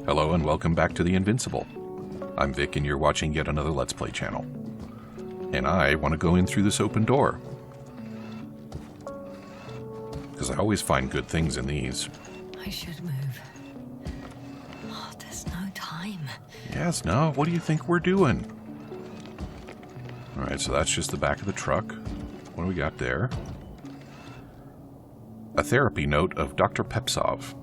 Hello and welcome back to the Invincible. I'm Vic and you're watching yet another Let's Play channel. And I want to go in through this open door. Because I always find good things in these. I should move. Oh, there's no time. Yes, no, what do you think we're doing? Alright, so that's just the back of the truck. What do we got there? A therapy note of Dr. Pepsov.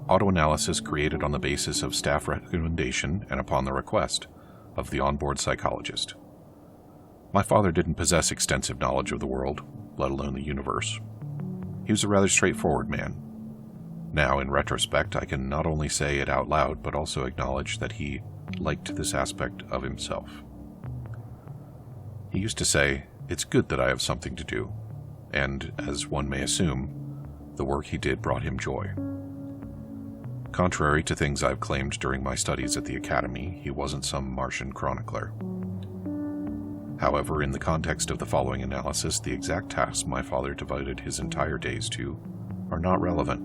Autoanalysis created on the basis of staff recommendation and upon the request of the onboard psychologist. My father didn't possess extensive knowledge of the world, let alone the universe. He was a rather straightforward man. Now, in retrospect, I can not only say it out loud, but also acknowledge that he liked this aspect of himself. He used to say, "It's good that I have something to do," and, as one may assume, the work he did brought him joy. Contrary to things I've claimed during my studies at the Academy, he wasn't some Martian chronicler. However, in the context of the following analysis, the exact tasks my father devoted his entire days to are not relevant.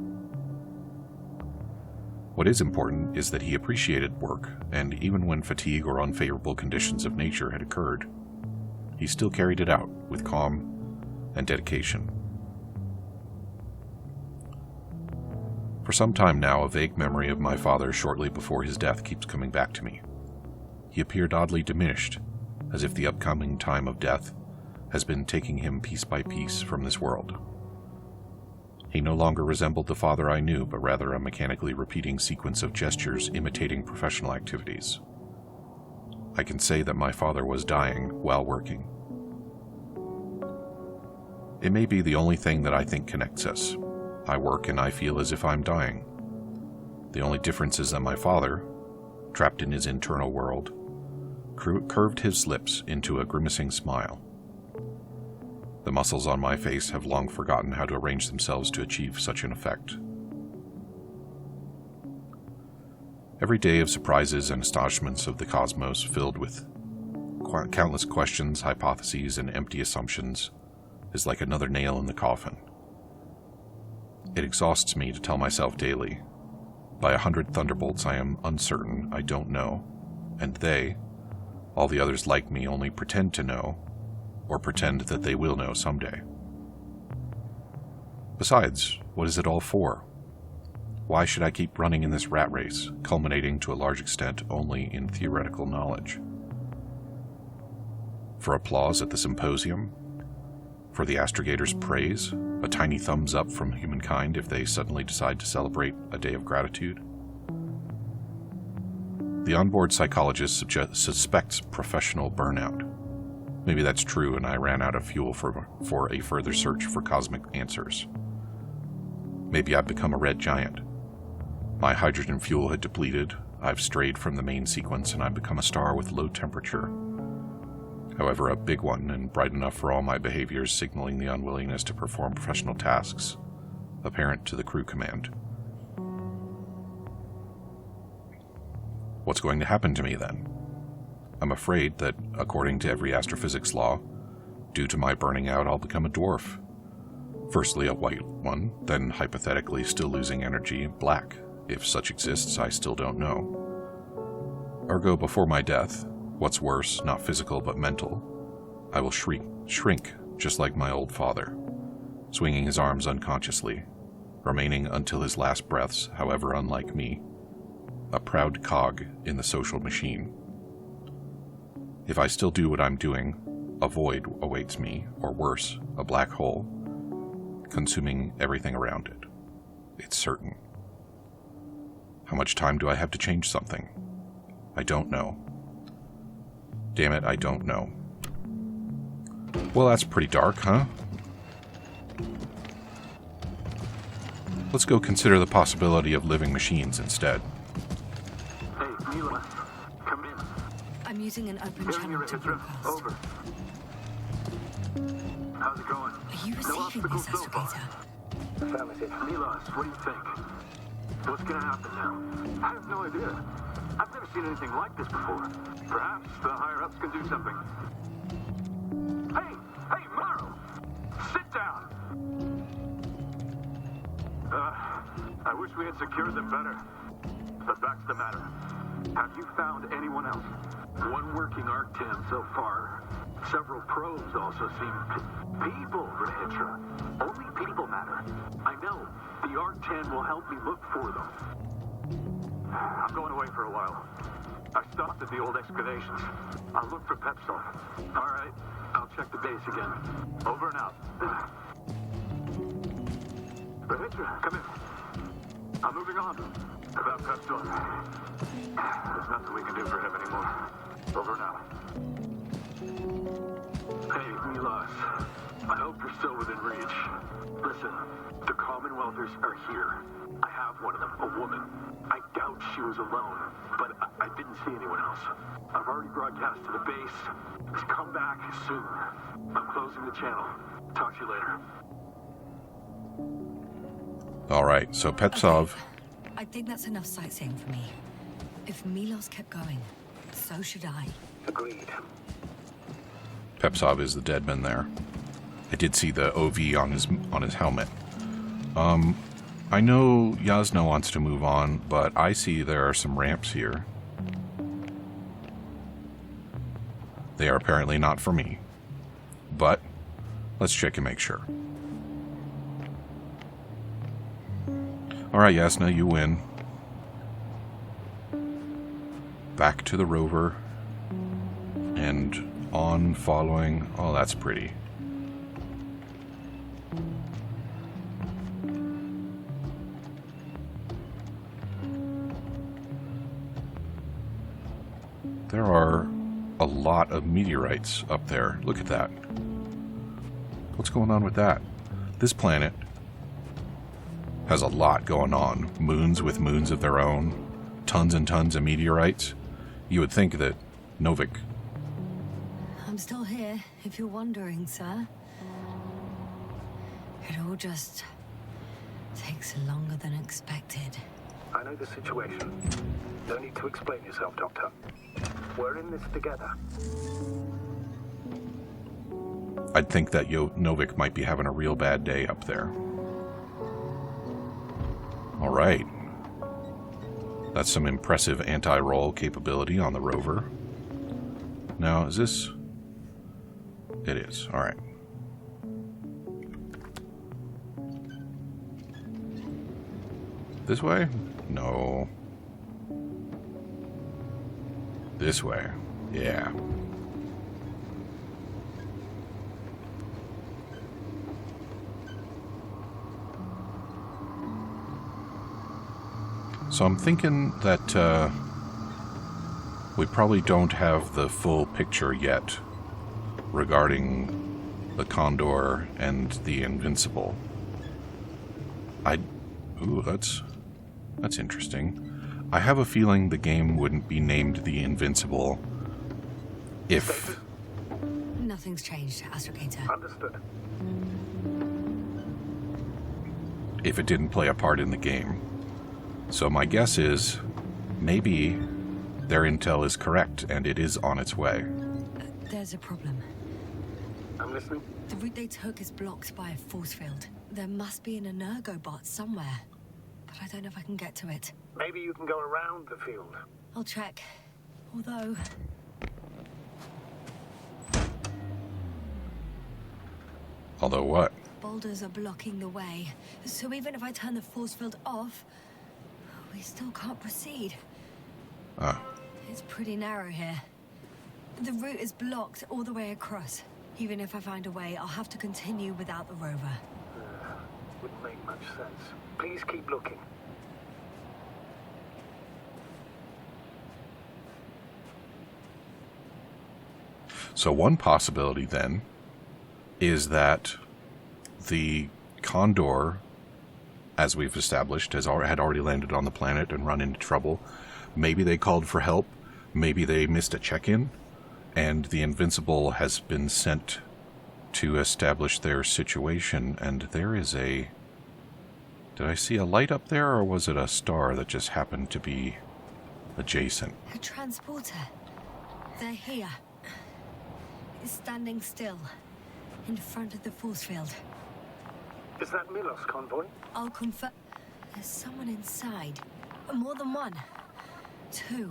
What is important is that he appreciated work, and even when fatigue or unfavorable conditions of nature had occurred, he still carried it out with calm and dedication. For some time now, a vague memory of my father shortly before his death keeps coming back to me. He appeared oddly diminished, as if the upcoming time of death has been taking him piece by piece from this world. He no longer resembled the father I knew, but rather a mechanically repeating sequence of gestures imitating professional activities. I can say that my father was dying while working. It may be the only thing that I think connects us. I work and I feel as if I'm dying. The only difference is that my father, trapped in his internal world, curved his lips into a grimacing smile. The muscles on my face have long forgotten how to arrange themselves to achieve such an effect. Every day of surprises and astonishments of the cosmos filled with countless questions, hypotheses, and empty assumptions is like another nail in the coffin. It exhausts me to tell myself daily, by 100 thunderbolts I am uncertain, I don't know, and they, all the others like me, only pretend to know, or pretend that they will know someday. Besides, what is it all for? Why should I keep running in this rat race, culminating to a large extent only in theoretical knowledge? For applause at the symposium? For the astrogator's praise? A tiny thumbs up from humankind if they suddenly decide to celebrate a day of gratitude? The onboard psychologist suspects professional burnout. Maybe that's true and I ran out of fuel for a further search for cosmic answers. Maybe I've become a red giant. My hydrogen fuel had depleted, I've strayed from the main sequence, and I've become a star with low temperature. However, a big one and bright enough for all my behaviors, signaling the unwillingness to perform professional tasks, apparent to the crew command. What's going to happen to me then? I'm afraid that, according to every astrophysics law, due to my burning out, I'll become a dwarf. Firstly a white one, then hypothetically still losing energy, black. If such exists, I still don't know. Ergo, before my death, what's worse, not physical but mental, I will shrink just like my old father, swinging his arms unconsciously, remaining until his last breaths, however unlike me, a proud cog in the social machine. If I still do what I'm doing, a void awaits me, or worse, a black hole, consuming everything around it. It's certain. How much time do I have to change something? I don't know. Damn it, I don't know. Well, that's pretty dark, huh? Let's go consider the possibility of living machines instead. Hey, Mila, come in. I'm using an open channel to broadcast. Over. How's it going? Are you receiving this, astrogator? Affirmative. Milos, what do you think? What's gonna happen now? I have no idea. I've never seen anything like this before. Perhaps the higher-ups can do something. Hey, Morrow! Sit down! I wish we had secured them better. but back to the matter. Have you found anyone else? One working Arc-10 so far. Several probes also seem... People, Rahitra. Only people matter. I know. The Arc-10 will help me look for them. I'm going away for a while. I stopped at the old excavations. I'll look for Pepsol. All right. I'll check the base again. Over and out. Rahitra, come in. I'm moving on. About Pepsol. There's nothing we can do for him anymore. Over and out. Hey, Milos. I hope you're still within reach. Listen, the Commonwealthers are here. I have one of them, a woman. I doubt she was alone, but I didn't see anyone else. I've already broadcast to the base. Just come back soon. I'm closing the channel. Talk to you later. All right, so Pepsov... Okay. I think that's enough sightseeing for me. If Milos kept going, so should I. Agreed. Pepsov is the deadman there. I did see the OV on his helmet. I know Yasna wants to move on, but I see there are some ramps here. They are apparently not for me. But let's check and make sure. Alright, Yasna, you win. Back to the rover. And on following... Oh, that's pretty. There are a lot of meteorites up there. Look at that. What's going on with that? This planet has a lot going on. Moons with moons of their own. Tons and tons of meteorites. You would think that Novik... I'm still here, if you're wondering, sir. It all just takes longer than expected. I know the situation. No need to explain yourself, Doctor. We're in this together. I'd think that Novik might be having a real bad day up there. Alright. That's some impressive anti-roll capability on the rover. Now, is this... It is. Alright. This way? No. This way. Yeah. So I'm thinking that we probably don't have the full picture yet regarding the Condor and the Invincible. Ooh, that's interesting. I have a feeling the game wouldn't be named the Invincible if... Nothing's changed, Astrogator. Understood. If it didn't play a part in the game. So my guess is maybe their intel is correct and it is on its way. There's a problem. I'm listening. The route they took is blocked by a force field. There must be an energobot somewhere, but I don't know if I can get to it. Maybe you can go around the field. I'll check. Although... Although what? boulders are blocking the way, so even if I turn the force field off, we still can't proceed. It's pretty narrow here. The route is blocked all the way across. Even if I find a way, I'll have to continue without the rover. Wouldn't make much sense. Please keep looking. So one possibility then is that the Condor, as we've established, had already landed on the planet and run into trouble. Maybe they called for help. Maybe they missed a check-in. And the Invincible has been sent to establish their situation. And there is a... Did I see a light up there, or was it a star that just happened to be adjacent? A transporter. They're here. It's standing still, in front of the force field. Is that Milos convoy? I'll confirm. There's someone inside. More than one. 2.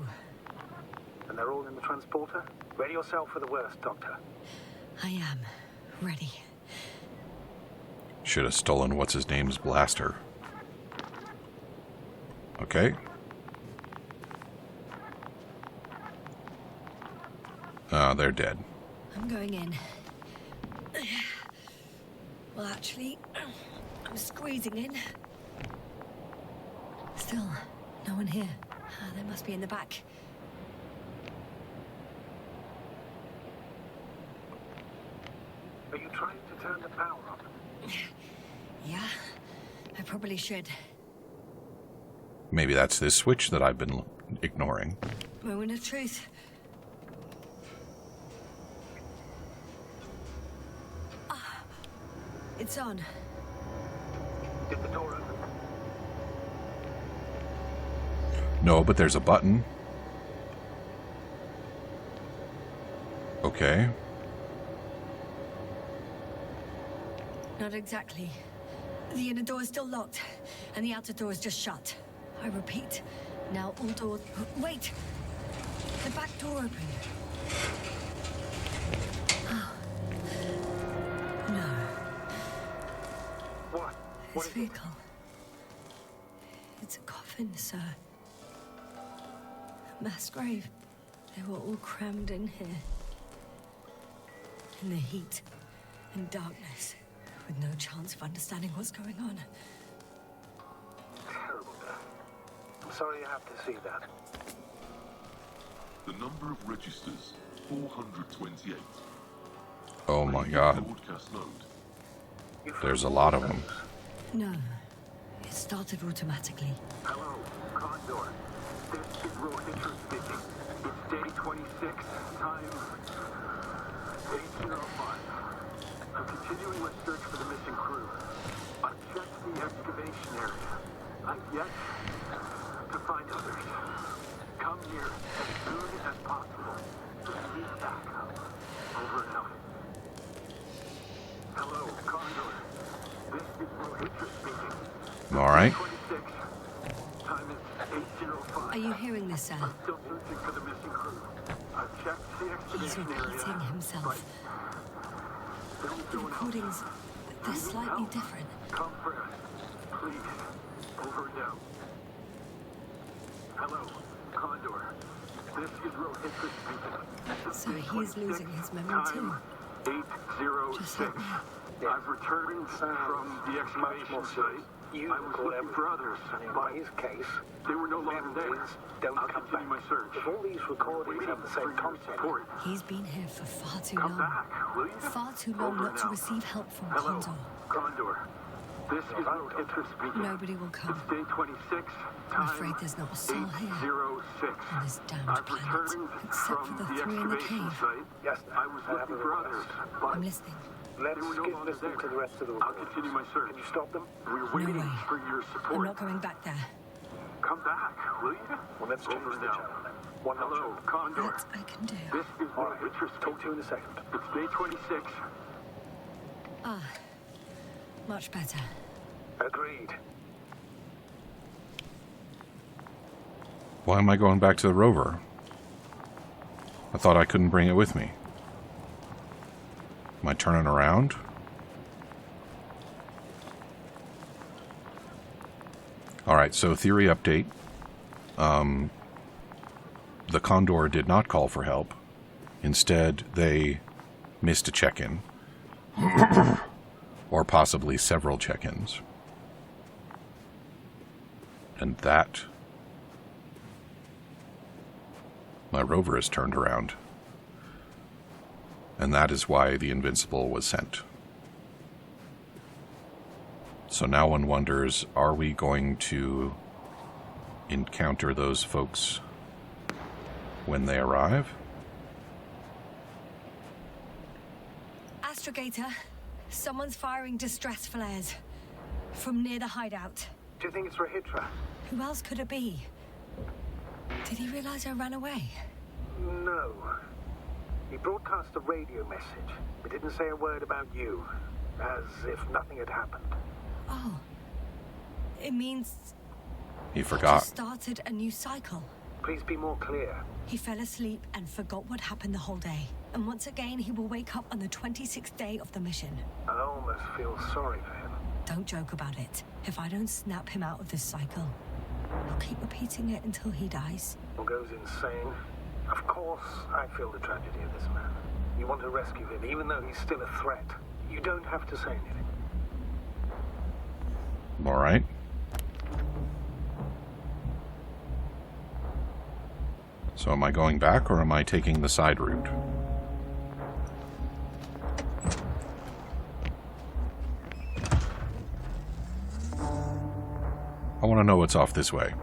And they're all in the transporter? Ready yourself for the worst, Doctor. I am. Ready. Should have stolen what's-his-name's blaster. Okay. They're dead. I'm going in. Well, actually, I'm squeezing in. Still, no one here. They must be in the back. Are you trying to turn the power on? Yeah, I probably should. Maybe that's this switch that I've been ignoring. Moment of truth. It's on. Did the door open? No, but there's a button. Okay. Not exactly. The inner door is still locked, and the outer door is just shut. I repeat, now all doors... Wait! The back door opened. Oh. No. What? This vehicle. It's a coffin, sir. A mass grave. They were all crammed in here. In the heat and darkness, with no chance of understanding what's going on. Terrible death. I'm sorry you have to see that. The number of registers, 428. Oh my god. Broadcast node. There's a lot of them. No. It started automatically. Hello, Condor. This is Rohitra speaking. It's day 26, time 8:05. I'm continuing my search for the missing crew. I've checked the excavation area. I've yet to find others. Come here as soon as possible. Please back up. Over and out. Hello, Condor. This is Rohitra speaking. All right. 26. Time is 8:05. Are you hearing this, sir? I'm still searching for the missing crew. I've checked the He's excavation repeating area. himself. The recordings, they're slightly different. Come first, please. Over and out. Hello, Condor. This is Rohitra speaking. So he's losing his memory too. 8:06. Just like me. I've returned from the excavation site. I was looking for others, By his case, they were no longer there. memories don't I'll come continue back. my search. If all these recordings have the same Waiting for your content, support. He's been here for far too Come long. back, will you? Far too long Over not to now. receive help from Hello, Condor. Condor. This is Rohitra speaking. Nobody will come. It's day 26. I'm Time afraid there's not a soul here 8:06. on this damned I've planet, returned except for from the the 3 in the excavation cave. site. yes, I was I have looking a for request. others, but I'm listening. Let's they were no skip longer listening there. to the rest of the I'll recording. continue my search. Can you stop them? We're waiting way. for your I'm support. not going back there. Come back, will you? Well, let's change Over the now. channel. One notch Hello, up. Condor. That I can do. This is All right, Rohitra talk to you in a second. It's day 26. Ah, much better. Agreed. Why am I going back to the rover? I thought I couldn't bring it with me. Am I turning around? Alright, so theory update. The Condor did not call for help. Instead, they missed a check-in. Or possibly several check-ins. And that... my rover is turned around. And that is why the Invincible was sent. So now one wonders, are we going to encounter those folks when they arrive? Astrogator, someone's firing distress flares from near the hideout. Do you think it's Rohitra? Who else could it be? Did he realize I ran away? No. He broadcast a radio message, but didn't say a word about you, as if nothing had happened. Oh. It means He I forgot. just started a new cycle. Please be more clear. He fell asleep and forgot what happened the whole day. And once again, he will wake up on the 26th day of the mission. I almost feel sorry for him. Don't joke about it. If I don't snap him out of this cycle, I'll keep repeating it until he dies. Or goes insane. Of course, I feel the tragedy of this man. You want to rescue him, even though he's still a threat. You don't have to say anything. All right. So am I going back, or am I taking the side route? I want to know what's off this way.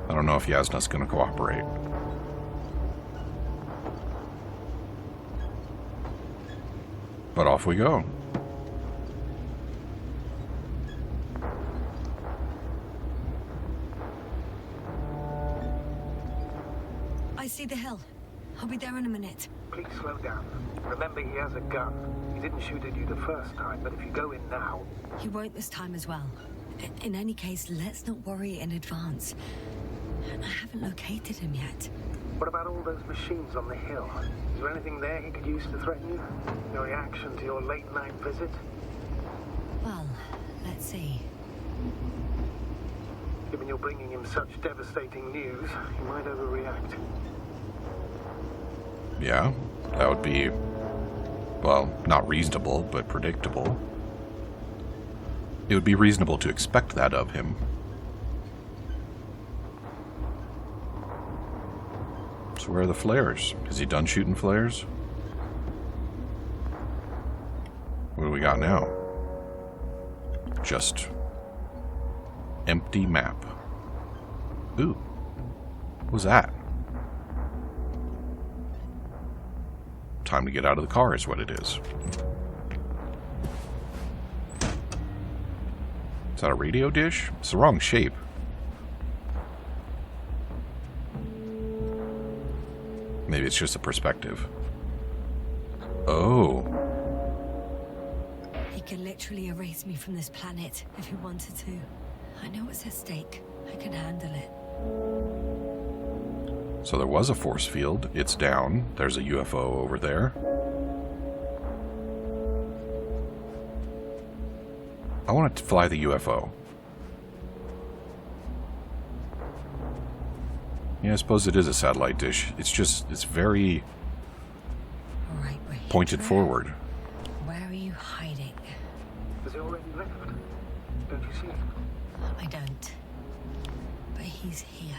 I don't know if Yasna's going to cooperate. But off we go. I see the hill. I'll be there in a minute. Please slow down. Remember, he has a gun. He didn't shoot at you the first time, but if you go in now... He won't this time as well. In any case, let's not worry in advance. I haven't located him yet. What about all those machines on the hill? Is there anything there he could use to threaten you? Your reaction to your late-night visit? Well, let's see. Given you're bringing him such devastating news, he might overreact. Yeah, that would be, well, not reasonable, but predictable. It would be reasonable to expect that of him. So where are the flares? Is he done shooting flares? What do we got now? Just empty map. Ooh, what was that? Time to get out of the car is what it is. Is that a radio dish? It's the wrong shape. Maybe it's just a perspective. Oh. He could literally erase me from this planet if he wanted to. I know what's at stake. I can handle it. So there was a force field. It's down. There's a UFO over there. I want to fly the UFO. Yeah, I suppose it is a satellite dish. It's very All right, wait. pointed forward. Where are you hiding? Has he already left? Don't you see? I don't. But he's here.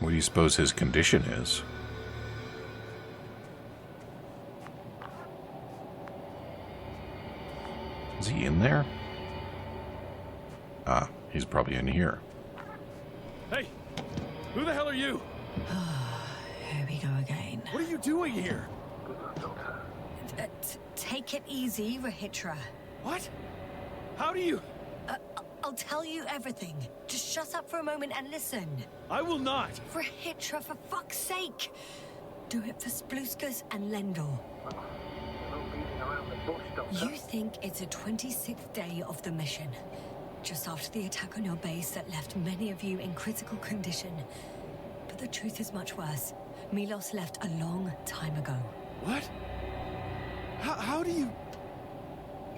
What do you suppose his condition is? Is he in there? Ah, he's probably in here. Hey, who the hell are you? Here we go again. What are you doing here? Take it easy, Rahitra. What? How do you... I'll tell you everything. Just shut up for a moment and listen. I will not. Rahitra, for fuck's sake! Do it for Spluskas and Lendor. You think it's the 26th day of the mission, just after the attack on your base that left many of you in critical condition. But the truth is much worse. Milos left a long time ago. What? How do you...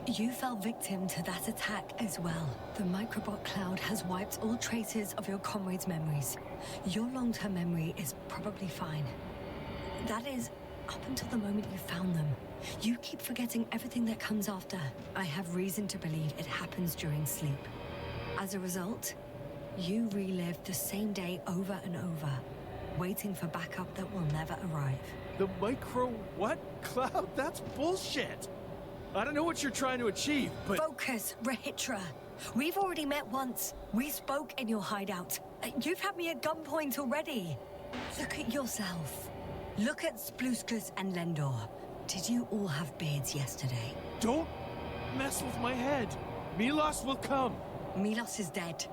You fell victim to that attack as well. The microbot cloud has wiped all traces of your comrades' memories. Your long-term memory is probably fine. That is, up until the moment you found them. You keep forgetting everything that comes after. I have reason to believe it happens during sleep. As a result, you relive the same day over and over, waiting for backup that will never arrive. The micro... what? Cloud? That's bullshit! I don't know what you're trying to achieve, but... Focus, Rahitra. We've already met once. We spoke in your hideout. You've had me at gunpoint already. Look at yourself. Look at Spluskas and Lendor. Did you all have beards yesterday? Don't mess with my head. Milos will come. Milos is dead.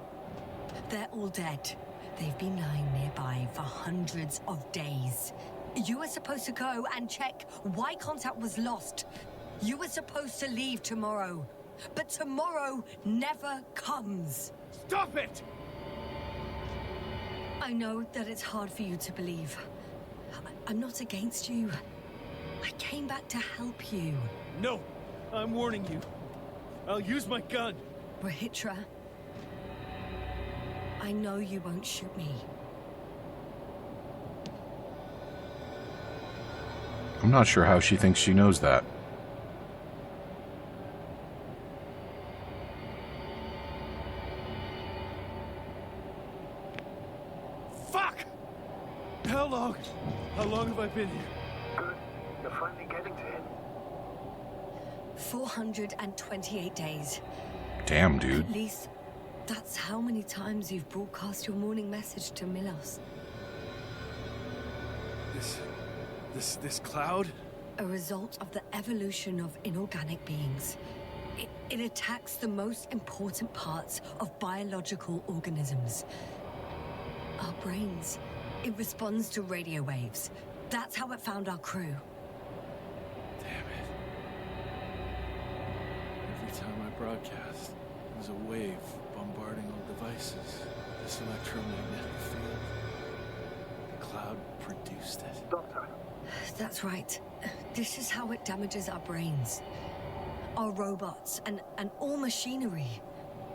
They're all dead. They've been lying nearby for hundreds of days. You were supposed to go and check why contact was lost. You were supposed to leave tomorrow. But tomorrow never comes. Stop it! I know that it's hard for you to believe. I'm not against you. I came back to help you. No, I'm warning you. I'll use my gun. Rahitra, I know you won't shoot me. I'm not sure how she thinks she knows that. Fuck! How long have I been here? Good. You're finally getting to him. 428 days. Damn, dude. At least that's how many times you've broadcast your morning message to Milos. This cloud? A result of the evolution of inorganic beings. It attacks the most important parts of biological organisms. Our brains. It responds to radio waves. That's how it found our crew. Damn it. Every time I broadcast, there's a wave bombarding all devices. This electromagnetic field. The cloud produced it. Doctor. That's right. This is how it damages our brains. Our robots and all machinery.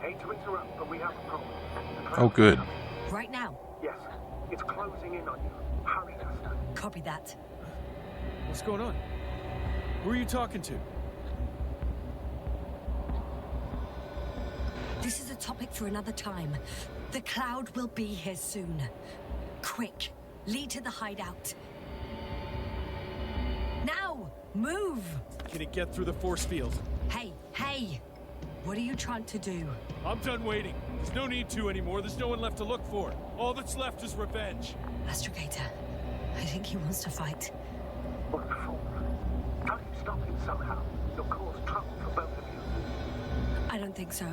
Hate to interrupt, but we have a problem. Oh, good. Right now. Yes. It's closing in on you. Hurry, Master. Copy that. What's going on? Who are you talking to? This is a topic for another time. The cloud will be here soon. Quick, lead to the hideout. Now, move! Can it get through the force field? Hey! What are you trying to do? I'm done waiting. There's no need to anymore. There's no one left to look for. All that's left is revenge. Astrogator, I think he wants to fight. What a fool. Can't you stop him somehow? You'll cause trouble for both of you. I don't think so.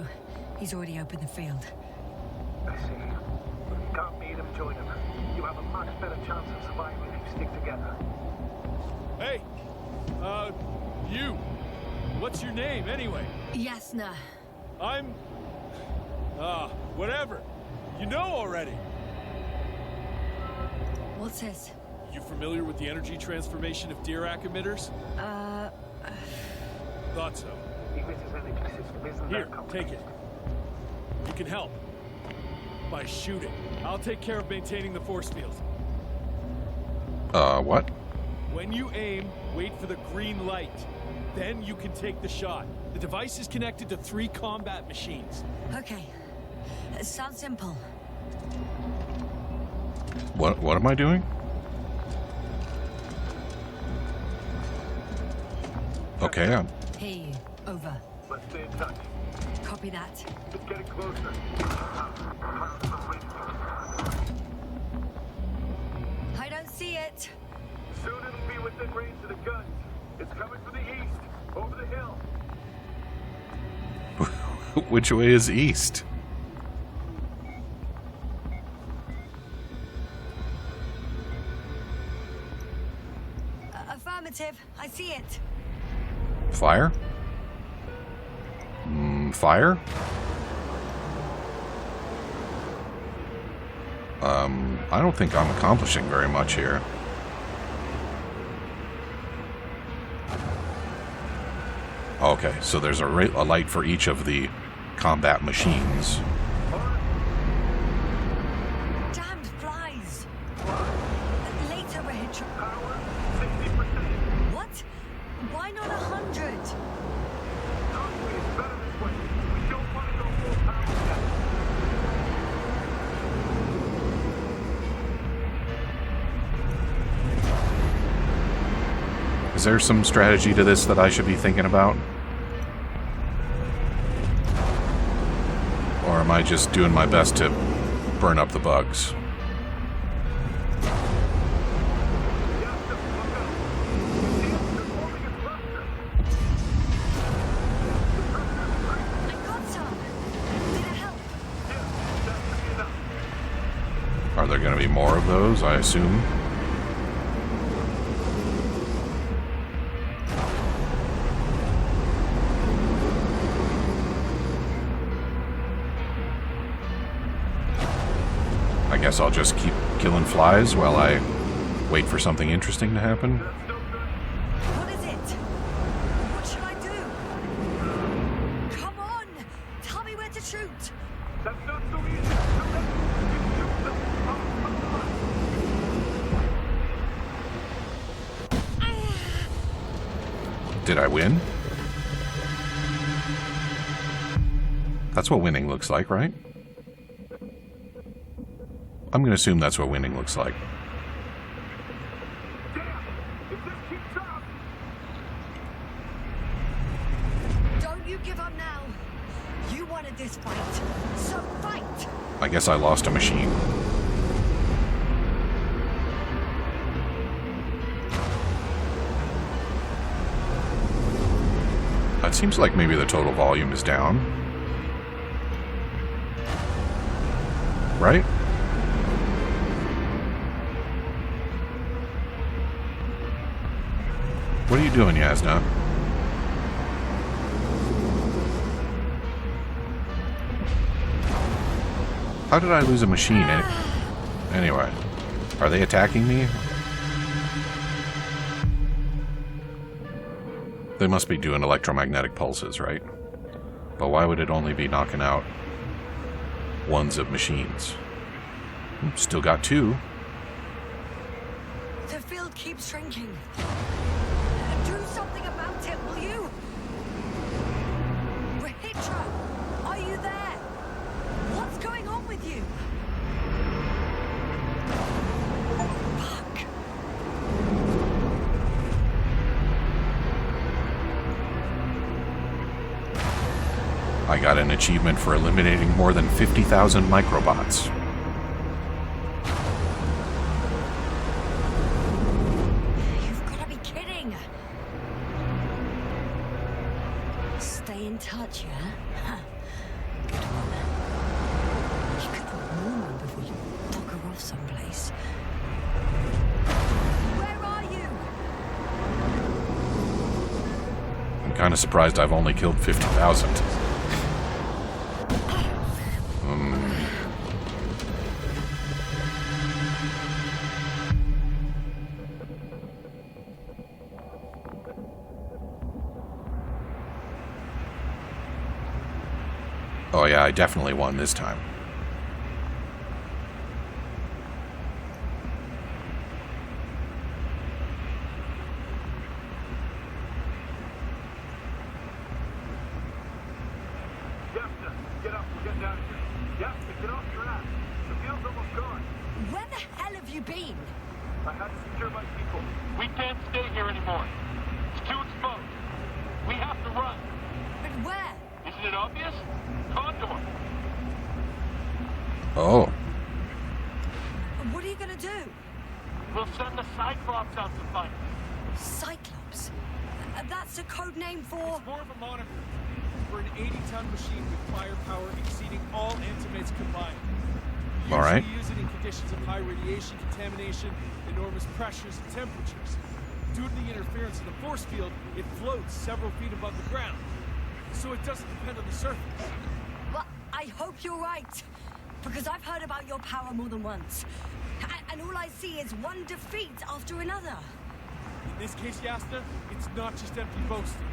He's already opened the field. I see. If you can't meet him, join him. You have a much better chance of surviving if you stick together. Hey! You! What's your name, anyway? Yasna. I'm... whatever. You know already. What's this? You familiar with the energy transformation of Dirac emitters? Thought so. The emitter's energy system isn't Here, that complicated. take it. You can help. By shooting. I'll take care of maintaining the force field. What? When you aim, wait for the green light. Then you can take the shot. The device is connected to 3 combat machines. Okay. Sounds simple. What am I doing? Okay, Hey, over. Let's stay in touch. Copy that. It's getting closer. I don't see it. Soon it'll be within range of the guns. It's coming from the east, over the hill. which way is east? Affirmative. I see it. Fire? Fire? I don't think I'm accomplishing very much here. Okay, so there's a light for each of the combat machines. Damned flies. Later, Rahitra. Power, 60%. What? Why not 100? Conway is better this way. We don't want to go full power yet. Is there some strategy to this that I should be thinking about? Or am I just doing my best to burn up the bugs? I got some. Did it help? Are there going to be more of those, I assume? I guess I'll just keep killing flies while I wait for something interesting to happen. What is it? What should I do? Come on! Tell me where to shoot! That's not so easy. Did I win? That's what winning looks like, right? I'm going to assume that's what winning looks like. Don't you give up now. You wanted this fight, so fight! I guess I lost a machine. It seems like maybe the total volume is down. Right? What are you doing, Yasna? How did I lose a machine? Anyway, are they attacking me? They must be doing electromagnetic pulses, right? But why would it only be knocking out ones of machines? Still got two. The field keeps shrinking. Do something about it, will you? Rahitra, are you there? What's going on with you? Fuck. I got an achievement for eliminating more than 50,000 microbots. You've got to be kidding. Stay in touch, yeah? Huh. Good one. You could warn me before you bugger off someplace. Where are you? I'm kind of surprised I've only killed 50,000. Oh yeah, I definitely won this time. Yasna, get up. We're getting out of here. Yasna, get off your ass. The field's almost gone. Where the hell have you been? I had to secure my people. We can't stay here anymore. It's too exposed. We have to run. But where? Isn't it obvious? Condor. Oh. What are you gonna do? We'll send the Cyclops out to fight us. Cyclops? That's a code name for... It's more of a moniker for an 80-ton machine with firepower exceeding all Antimates combined. All right. Usually use it in conditions of high radiation contamination, enormous pressures and temperatures. Due to the interference of the force field, it floats several feet above the ground, so it doesn't depend on the surface. Well, I hope you're right. Because I've heard about your power more than once. And all I see is one defeat after another. In this case, Yasna, it's not just empty boasting.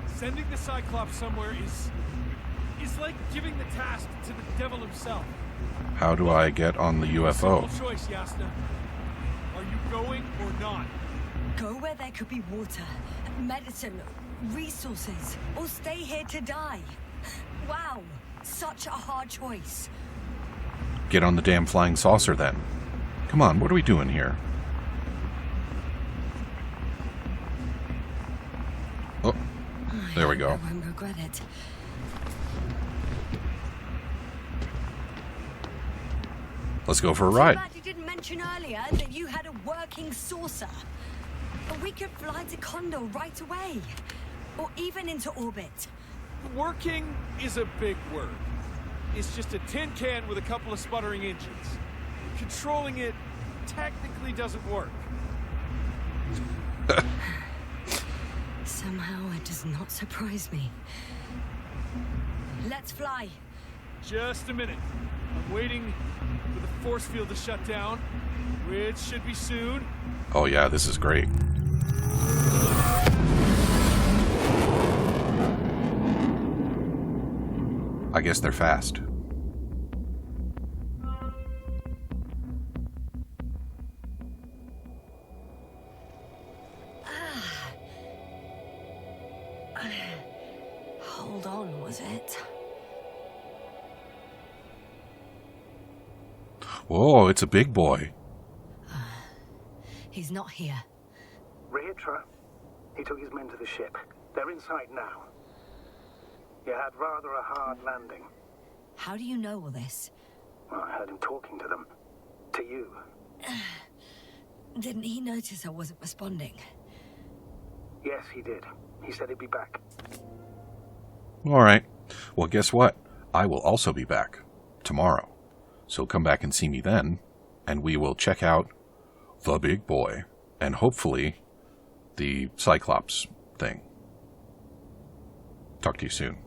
Sending the Cyclops somewhere is like giving the task to the devil himself. How do I get on the UFO? Simple choice, Yasna. Are you going or not? Go where there could be water, medicine, resources, or stay here to die. Wow, such a hard choice. Get on the damn flying saucer then. Come on, what are we doing here? Oh, there we go. I won't regret it. Let's go for a Too ride. bad you didn't mention earlier that you had a working saucer. But we could fly to Condor right away. Or even into orbit. Working is a big word. It's just a tin can with a couple of sputtering engines. Controlling it technically doesn't work. Somehow it does not surprise me. Let's fly. Just a minute. I'm waiting for the force field to shut down, which should be soon. Oh yeah, this is great. I guess they're fast. Hold on, was it? Whoa, it's a big boy. He's not here. Rehitra, he took his men to the ship. They're inside now. You had rather a hard landing. How do you know all this? Well, I heard him talking to them. To you. Didn't he notice I wasn't responding? Yes, he did. He said he'd be back. Alright. Well, guess what? I will also be back tomorrow. So come back and see me then, and we will check out the big boy, and hopefully the Cyclops thing. Talk to you soon.